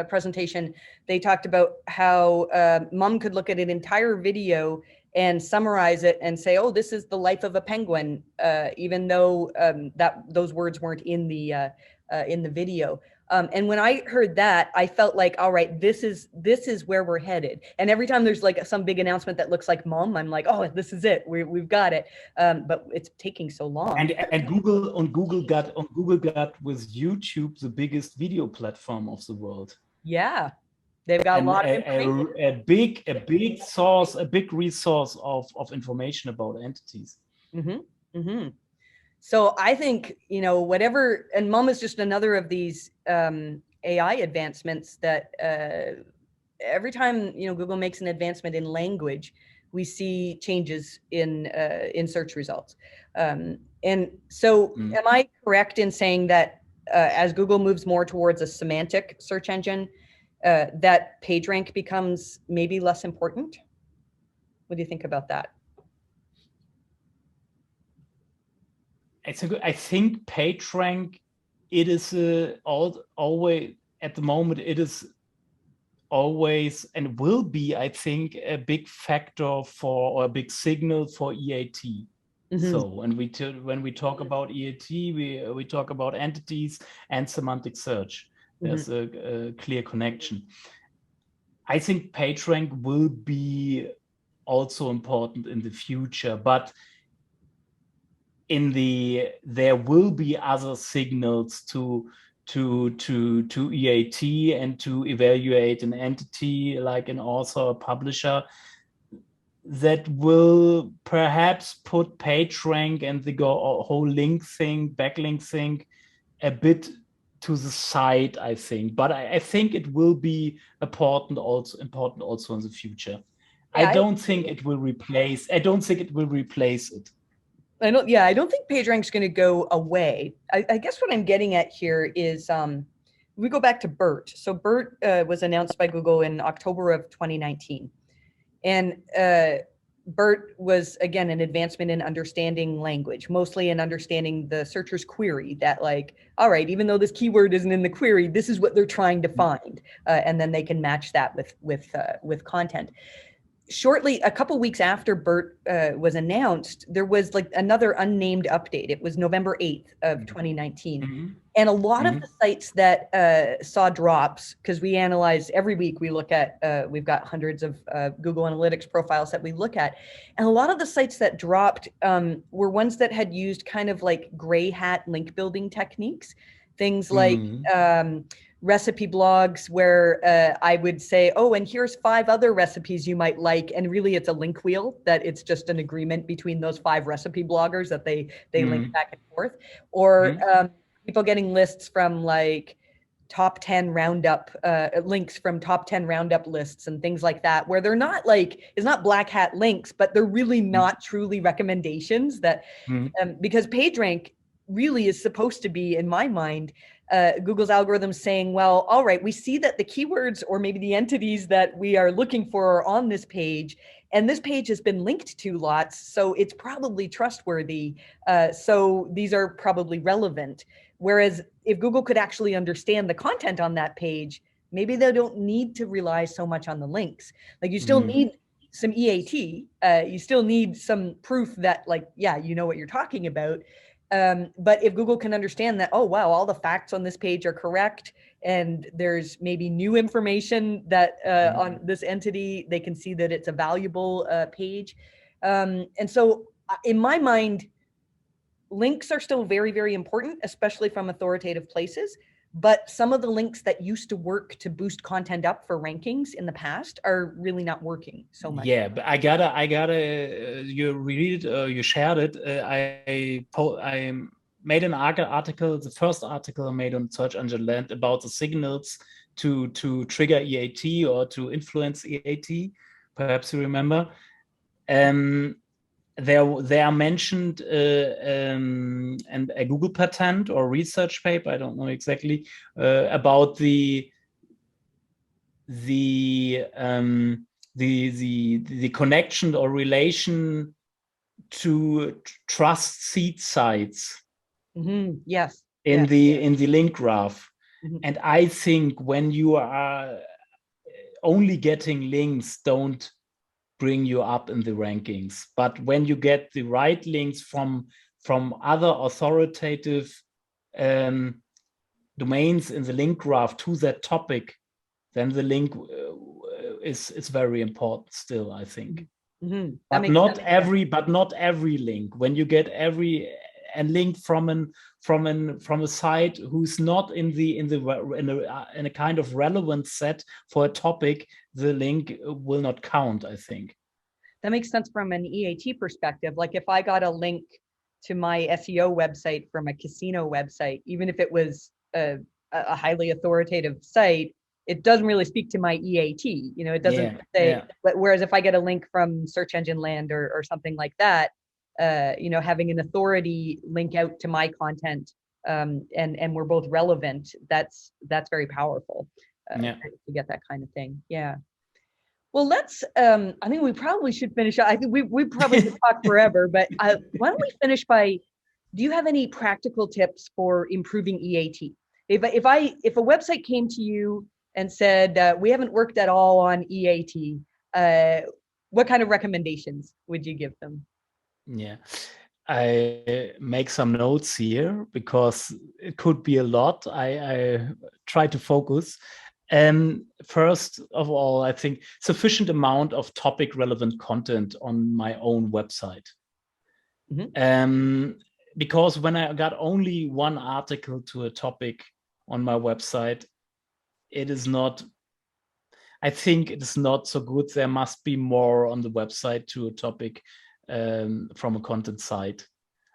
Speaker 2: presentation, they talked about how MUM could look at an entire video and summarize it and say, oh, this is the life of a penguin, even though that those words weren't in the video. And when I heard that, I felt like, all right, this is where we're headed. And every time there's like some big announcement that looks like mom, I'm like, oh, this is it. We've got it. But it's taking so long.
Speaker 1: And Google got with YouTube the biggest video platform of the world.
Speaker 2: Yeah, they've got a lot of information.
Speaker 1: A big source, a big resource of information about entities.
Speaker 2: Mm-hmm. Mm-hmm. So I think, you know, whatever, and MUM is just another of these AI advancements that every time, you know, Google makes an advancement in language, we see changes in search results. And so am I correct in saying that as Google moves more towards a semantic search engine, that PageRank becomes maybe less important? What do you think about that?
Speaker 1: I think PageRank, it is always at the moment, it is always and will be, I think, a big factor for, or a big signal for EAT. So, and when we talk about EAT, we talk about entities and semantic search. There's a clear connection. I think PageRank will be also important in the future, but there will be other signals to EAT and to evaluate an entity like an author or publisher that will perhaps put PageRank and the whole link thing, backlink thing, a bit to the side, I think. But I think it will be important also in the future. Yeah, I don't think it will replace. I don't think it will replace it.
Speaker 2: I don't think PageRank's going to go away. I guess what I'm getting at here is we go back to BERT. So BERT was announced by Google in October of 2019. And BERT was, again, an advancement in understanding language, mostly in understanding the searcher's query, that like, all right, even though this keyword isn't in the query, this is what they're trying to find. And then they can match that with content. Shortly, a couple weeks after BERT was announced, there was like another unnamed update. It was November 8th of 2019. And a lot of the sites that saw drops, because we analyze every week, we look at, we've got hundreds of Google Analytics profiles that we look at. And a lot of the sites that dropped were ones that had used kind of like gray hat link building techniques. Things like recipe blogs where I would say, oh, and here's 5 other recipes you might like. And really it's a link wheel, that it's just an agreement between those 5 recipe bloggers that they link back and forth. Or people getting lists from like top 10 roundup, links from top 10 roundup lists and things like that, where they're not like, it's not black hat links, but they're really not truly recommendations that, because PageRank really is supposed to be, in my mind, Google's algorithm saying, well, all right, we see that the keywords or maybe the entities that we are looking for are on this page, and this page has been linked to lots, so it's probably trustworthy. So these are probably relevant. Whereas if Google could actually understand the content on that page, maybe they don't need to rely so much on the links. Like you still need some EAT, you still need some proof that like, yeah, you know what you're talking about. But if Google can understand that, oh, wow, all the facts on this page are correct, and there's maybe new information that on this entity, they can see that it's a valuable page. And so in my mind, links are still very, very important, especially from authoritative places. But some of the links that used to work to boost content up for rankings in the past are really not working so much.
Speaker 1: Yeah, but I gotta, you read it, you shared it. I made an article, the first article I made on Search Engine Land about the signals to trigger EAT or to influence EAT. Perhaps you remember. They are mentioned and a Google patent or research paper, I don't know exactly, about the connection or relation to trust seed sites.
Speaker 2: Yes.
Speaker 1: In the link graph. And I think when you are only getting links, don't bring you up in the rankings. But when you get the right links from other authoritative domains in the link graph to that topic, then the link is very important still, I think. But not every link. When you get a link from a site who's not in a kind of relevant set for a topic, the link will not count, I think.
Speaker 2: That makes sense from an EAT perspective. Like if I got a link to my SEO website from a casino website, even if it was a highly authoritative site, it doesn't really speak to my EAT. You know, it doesn't say. But whereas if I get a link from Search Engine Land or something like that, you know, having an authority link out to my content, and we're both relevant, that's very powerful to get that kind of thing. Yeah. Well, let's, I think we probably should finish. I think we probably could talk forever, but why don't we finish by, do you have any practical tips for improving EAT? If a website came to you and said, we haven't worked at all on EAT, what kind of recommendations would you give them?
Speaker 1: Yeah, I make some notes here because it could be a lot. I try to focus. First of all, I think sufficient amount of topic relevant content on my own website. Because when I got only one article to a topic on my website, it is not, I think it is not so good. There must be more on the website to a topic from a content site,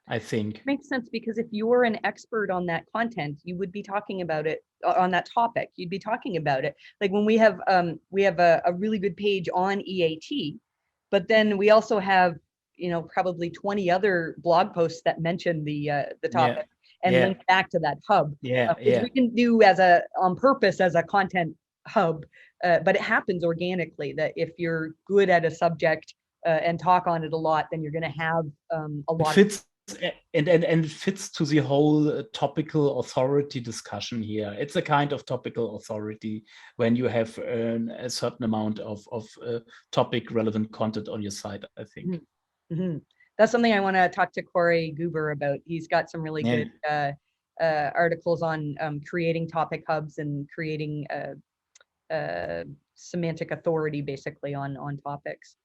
Speaker 1: I think.
Speaker 2: Makes sense, because if you're an expert on that content, you would be talking about it on that topic. You'd be talking about it. Like when we have a really good page on EAT, but then we also have, you know, probably 20 other blog posts that mention the topic and link back to that hub. Which we can do on purpose as a content hub, but it happens organically that if you're good at a subject and talk on it a lot, then you're going to have a lot.
Speaker 1: And it fits to the whole topical authority discussion here. It's a kind of topical authority when you have a certain amount of topic relevant content on your site, I think.
Speaker 2: That's something I want to talk to Corey Goober about. He's got some really good articles on creating topic hubs and creating semantic authority basically on topics.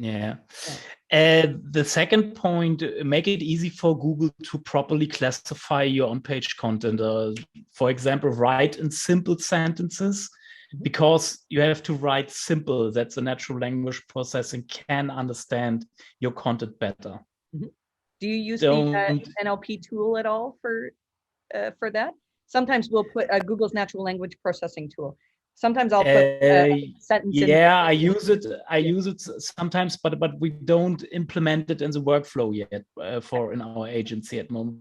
Speaker 1: The second point, make it easy for Google to properly classify your on-page content. For example, write in simple sentences, because you have to write simple, that the natural language processing can understand your content better.
Speaker 2: Do you use the NLP tool at all for that? Sometimes we'll put Google's natural language processing tool. Sometimes I'll put a sentence in.
Speaker 1: I use it sometimes, but we don't implement it in the workflow yet in our agency at the moment.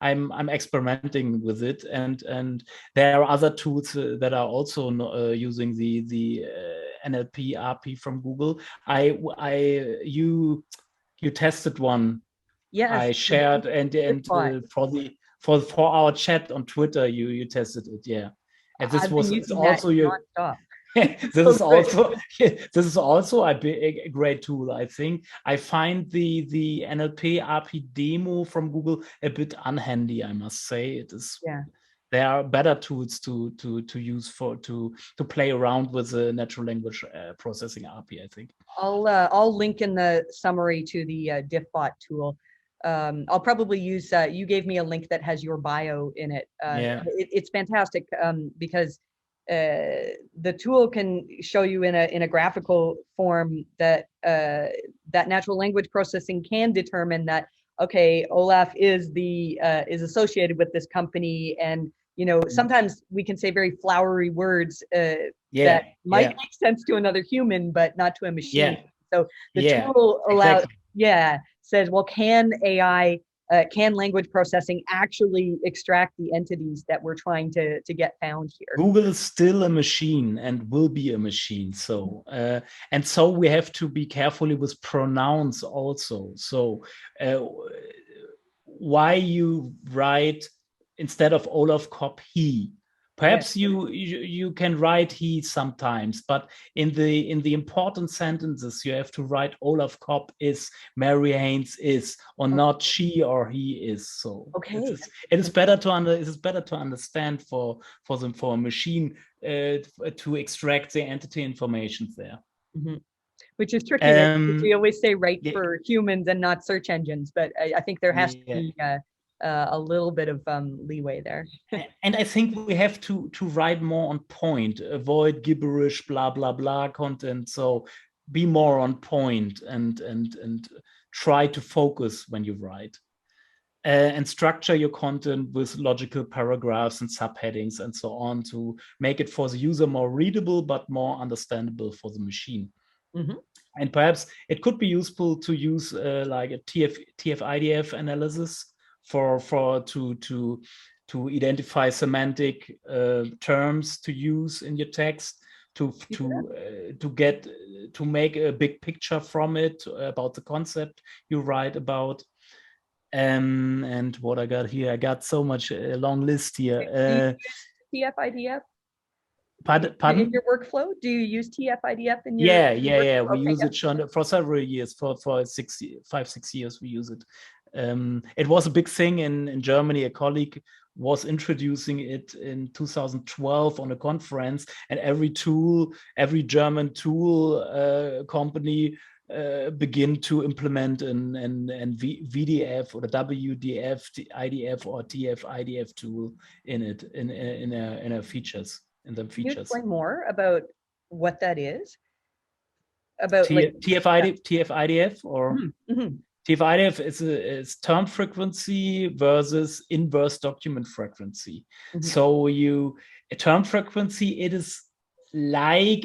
Speaker 1: I'm experimenting with it, and there are other tools that are also using the NLP RP from Google. You tested one.
Speaker 2: Yes.
Speaker 1: I shared and for our chat on Twitter, you tested it. Yeah. And this was also this is also a great tool, I think. I find the NLP RP demo from Google a bit unhandy, I must say. It is. There are better tools to use to play around with the natural language processing RP, I think.
Speaker 2: I'll link in the summary to the diffbot tool. I'll probably use, you gave me a link that has your bio in it. It's fantastic because the tool can show you in a graphical form that that natural language processing can determine that, okay, Olaf is associated with this company, and you know, sometimes we can say very flowery words that might make sense to another human, but not to a machine. So the tool allows, says, well, can AI, can language processing actually extract the entities that we're trying to get found here?
Speaker 1: Google is still a machine and will be a machine. So, and so we have to be carefully with pronouns also. So why you write, instead of Olaf Kopp, he, Perhaps you can write he sometimes, but in the important sentences you have to write Olaf Kopp is, Mary Haynes is, or not she or he is. So it is better to understand for a machine to extract the entity information there.
Speaker 2: Which is tricky, right? We always say write for humans and not search engines, but I think there has to be a little bit of leeway there.
Speaker 1: And I think we have to write more on point, avoid gibberish, blah blah blah content. So be more on point and try to focus when you write, and structure your content with logical paragraphs and subheadings and so on to make it for the user more readable but more understandable for the machine. And perhaps it could be useful to use like a TF-IDF analysis to identify semantic terms to use in your text to make a big picture from it about the concept you write about. And what I got here, I got so much long list here.
Speaker 2: TF-IDF?
Speaker 1: Pardon?
Speaker 2: In your workflow, do you use TF-IDF in your?
Speaker 1: Yeah. We use it for several years. For 5-6 years, we use it. It was a big thing in Germany. A colleague was introducing it in 2012 on a conference, and every German tool company begin to implement an VDF or the WDF, IDF or TF-IDF tool in it in their features. Can you
Speaker 2: explain more about what that is? About
Speaker 1: TF-IDF or TF-IDF is term frequency versus inverse document frequency. So a term frequency, it is like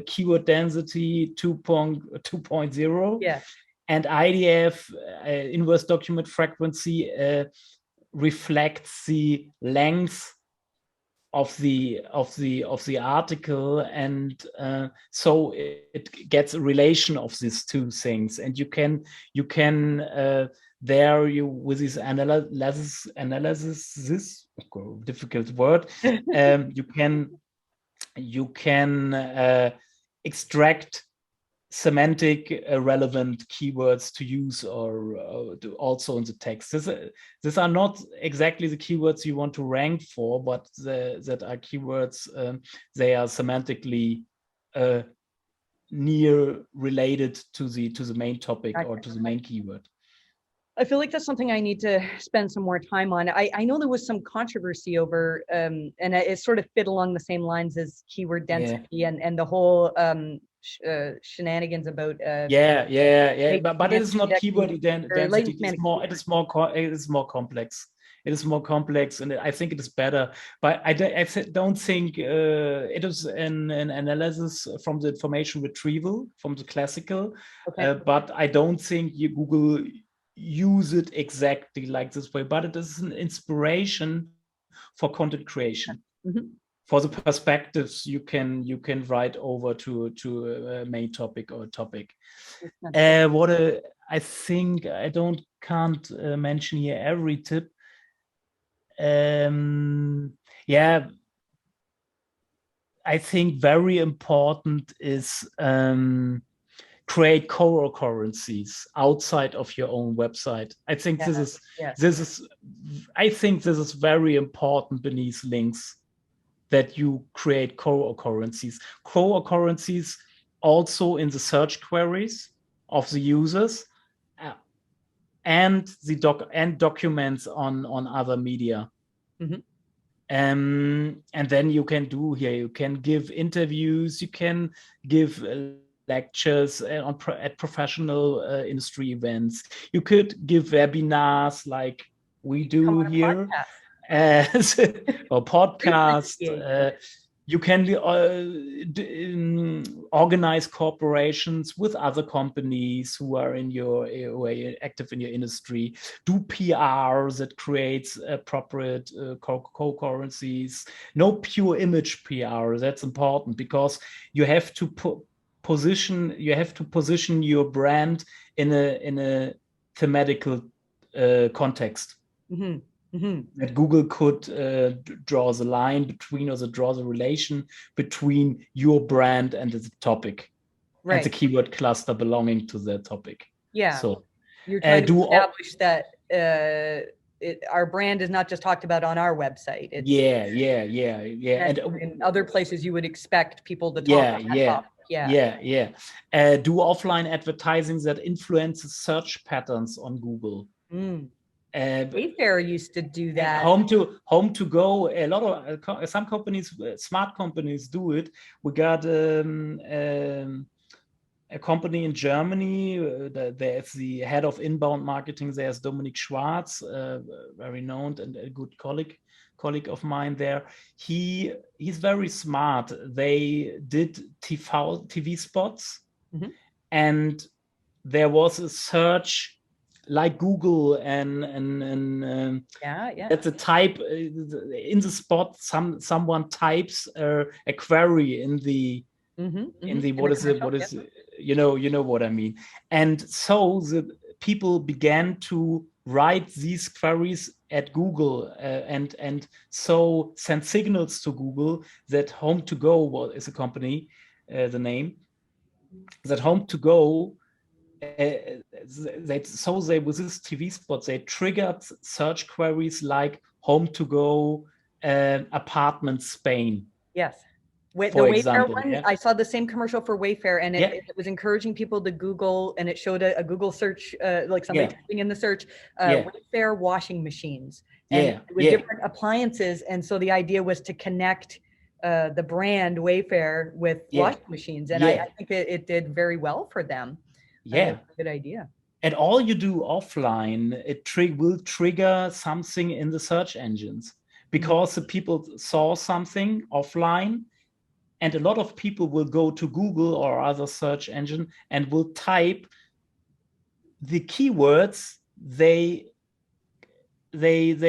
Speaker 1: keyword density 2.0. And IDF, inverse document frequency, reflects the length of the article, and so it gets a relation of these two things, and you can with this analysis, this difficult word, you can extract semantic relevant keywords to use or also in the text. These are not exactly the keywords you want to rank for, but that are keywords, they are semantically near related to the main topic or to the main keyword.
Speaker 2: I feel like that's something I need to spend some more time on. I know there was some controversy over, and it sort of fit along the same lines as keyword density and the whole shenanigans about
Speaker 1: but it is not keyword density. It is more complex. It is more complex, and I think it is better. But I don't think it is an analysis from the information retrieval from the classical. But I don't think Google use it exactly like this way. But it is an inspiration for content creation. For the perspectives you can write over to a main topic or a topic. I think I can't mention here every tip. I think very important is create co-occurrences outside of your own website. I think this is very important beneath links, that you create co-occurrences. Co-occurrences also in the search queries of the users and documents on other media. And then you can you can give interviews, you can give lectures at professional industry events. You could give webinars like we do here. Or podcast. You can organize cooperations with other companies who are active in your industry. Do PR that creates appropriate co-currencies. No pure image PR. That's important because you have to position your brand in a thematical context. that Google could draw the line between, or draw the relation between your brand and the topic,
Speaker 2: Right.
Speaker 1: and the keyword cluster belonging to the topic.
Speaker 2: Yeah.
Speaker 1: So
Speaker 2: you're trying to establish that our brand is not just talked about on our website. It's,
Speaker 1: and
Speaker 2: in other places you would expect people to talk about that topic.
Speaker 1: Do offline advertising that influences search patterns on Google.
Speaker 2: Wayfair used to do that.
Speaker 1: Home to go. A lot of some companies, smart companies, do it. We got a company in Germany. There's the head of inbound marketing. There's Dominik Schwarz, very known and a good colleague of mine there. He's very smart. They did TV spots, and there was a search like Google and that's a type in the spot. Someone types a query in the what is it? You know what I mean. And so the people began to write these queries at Google and so send signals to Google that Home to Go is a company, the name, that Home to Go, they with this TV spot, they triggered search queries like Home to Go, apartment Spain.
Speaker 2: Yes. The Wayfair one, I saw the same commercial for Wayfair, and it was encouraging people to Google, and it showed a Google search, like somebody typing in the search, Wayfair washing machines, and with different appliances. And so the idea was to connect the brand Wayfair with washing machines, and I think it did very well for them. Good idea.
Speaker 1: And all you do offline, it will trigger something in the search engines, because the people saw something offline. And a lot of people will go to Google or other search engine and will type the keywords they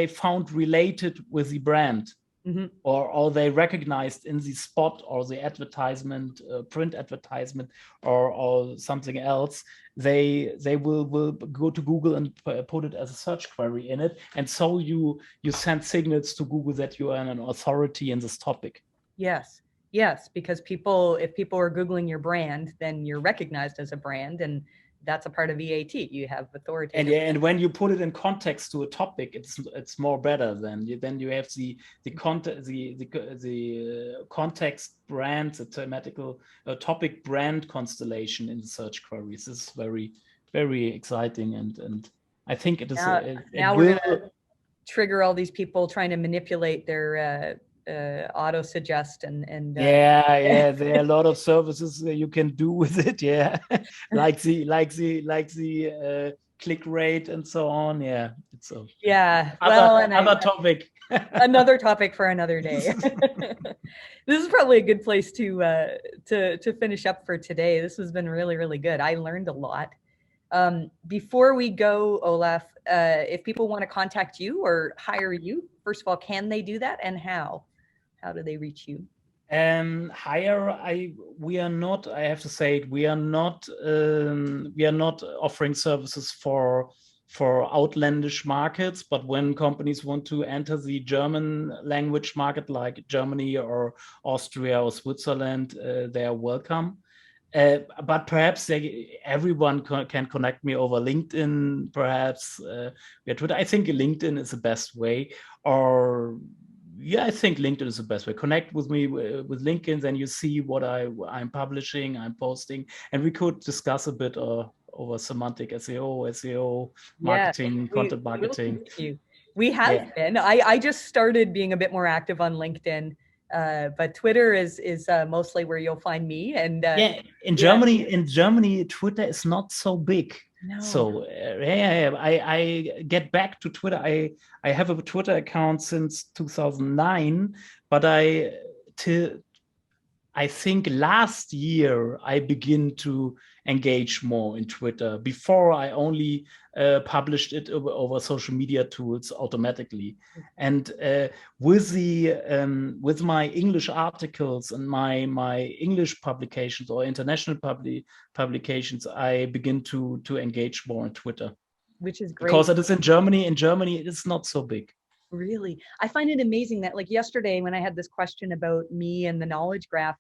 Speaker 1: found related with the brand, or they recognized in the spot or the advertisement, print advertisement, or something else. They will go to Google and put it as a search query in it, and so you send signals to Google that you are an authority in this topic.
Speaker 2: Yes, because if people are Googling your brand, then you're recognized as a brand, and that's a part of EAT. You have authority.
Speaker 1: And when you put it in context to a topic, it's more better than you have the context brand, the thematical topic brand constellation in the search queries. This is very, very exciting, and I think it is.
Speaker 2: Now we're gonna trigger all these people trying to manipulate their auto suggest and
Speaker 1: there are a lot of services that you can do with it, like the click rate and so on. It's
Speaker 2: another
Speaker 1: topic.
Speaker 2: Another topic for another day. This is probably a good place to finish up for today. This has been really, really good. I learned a lot. Before we go, Olaf, if people want to contact you or hire you, first of all, can they do that, and how? How do they reach you?
Speaker 1: We are not. I have to say it. We are not offering services for outlandish markets. But when companies want to enter the German language market, like Germany or Austria or Switzerland, they are welcome. But perhaps everyone can connect me over LinkedIn. Perhaps Twitter. I think LinkedIn is the best way. I think LinkedIn is the best way. Connect with me with LinkedIn, then you see what I'm publishing, I'm posting, and we could discuss a bit over semantic SEO, marketing, content marketing.
Speaker 2: We have been. I just started being a bit more active on LinkedIn, but Twitter is mostly where you'll find me. And
Speaker 1: in Germany, Twitter is not so big.
Speaker 2: No.
Speaker 1: So I get back to Twitter. I have a Twitter account since 2009, but I think last year I begin to engage more in Twitter. Before I only published it over social media tools automatically, and with my English articles and my English publications or international publications, I begin to engage more on Twitter.
Speaker 2: Which is great,
Speaker 1: because it is in Germany. In Germany, it is not so big.
Speaker 2: Really? I find it amazing that like yesterday when I had this question about me and the knowledge graph,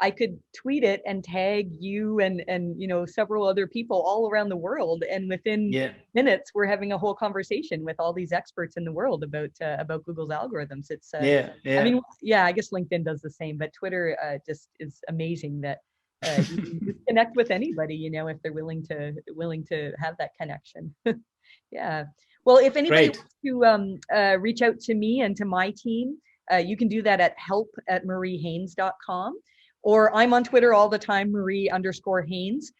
Speaker 2: I could tweet it and tag you and you know several other people all around the world, and within
Speaker 1: Yeah.
Speaker 2: minutes we're having a whole conversation with all these experts in the world about Google's algorithms. It's
Speaker 1: Yeah.
Speaker 2: I
Speaker 1: Yeah.
Speaker 2: mean, yeah, I guess LinkedIn does the same, but Twitter just is amazing that you can just connect with anybody, you know, if they're willing to have that connection. Yeah. Well, if anybody
Speaker 1: Great.
Speaker 2: wants to reach out to me and to my team, you can do that at help@mariehaynes.com. Or I'm on Twitter all the time, Marie_Haynes.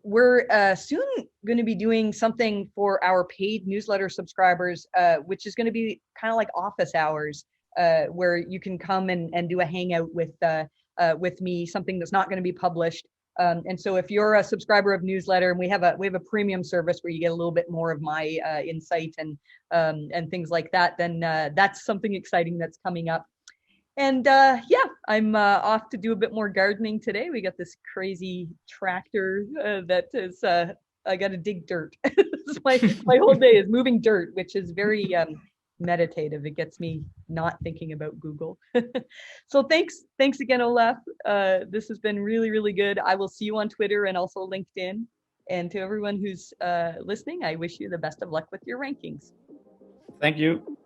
Speaker 2: We're soon going to be doing something for our paid newsletter subscribers, which is going to be kind of like office hours, where you can come and do a hangout with me, something that's not going to be published. And so if you're a subscriber of newsletter, and we have a premium service where you get a little bit more of my insight and things like that, then that's something exciting that's coming up. And yeah, I'm off to do a bit more gardening today. We got this crazy tractor that is, I got to dig dirt. my whole day is moving dirt, which is very meditative. It gets me not thinking about Google. So thanks again, Olaf. This has been really, really good. I will see you on Twitter and also LinkedIn. And to everyone who's listening, I wish you the best of luck with your rankings.
Speaker 1: Thank you.